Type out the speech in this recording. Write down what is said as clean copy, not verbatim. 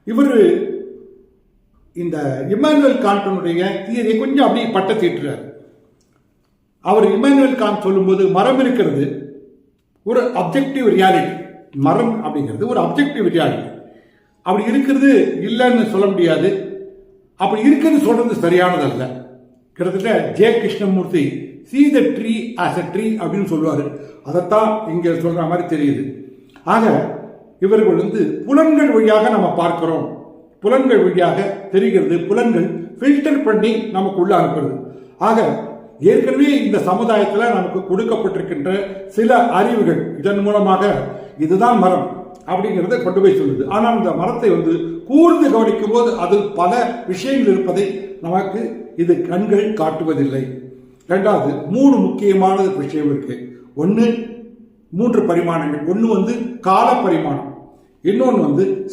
இவர் இந்த இம்மானுவேல் கான்டனுடைய தியரியை கொஞ்சம் அப்படியே பட்ட தீட்டுறார். அவர் இம்மானுவேல் கான்ட் சொல்லும்போது மரம் இருக்கிறது ஒரு அப்ஜெக்டிவ் ரியாலிட்டி, மரம் அப்படிங்கிறது ஒரு அப்ஜெக்டிவ் ரியாலிட்டி. அப்படி இருக்கிறது இல்லைன்னு சொல்ல முடியாது, அப்படி இருக்குன்னு சொல்றது சரியானதல்ல. கிட்டத்தட்ட J Krishnamurti see the tree as a tree அப்படின்னு சொல்லுவார். அதைத்தான் இங்கே சொல்ற மாதிரி தெரியுது. ஆக இவர்கள் புலன்கள் வழியாக நம்ம பார்க்கிறோம், புலன்கள் வழியாக தெரிகிறது, புலன்கள் ஃபில்டர் பண்ணி நமக்குள்ள அனுப்புறது. ஆக ஏற்கனவே இந்த சமுதாயத்தில் நமக்கு கொடுக்கப்பட்டிருக்கின்ற சில அறிவுகள் இதன் மூலமாக இதுதான் மரம் அப்படிங்கிறத கொண்டு போய் சொல்லுது. ஆனால் இந்த மரத்தை கூர்ந்து கவனிக்கும் போது அதில் பல விஷயங்கள் இருப்பதை நமக்கு இது கண்கள் காட்டுவதில்லை. இரண்டாவது, 3 முக்கியமான விஷயம் இருக்கு. ஒன்று 3 பரிமாணங்கள். ஒன்று கால பரிமாணம், இன்னொன்று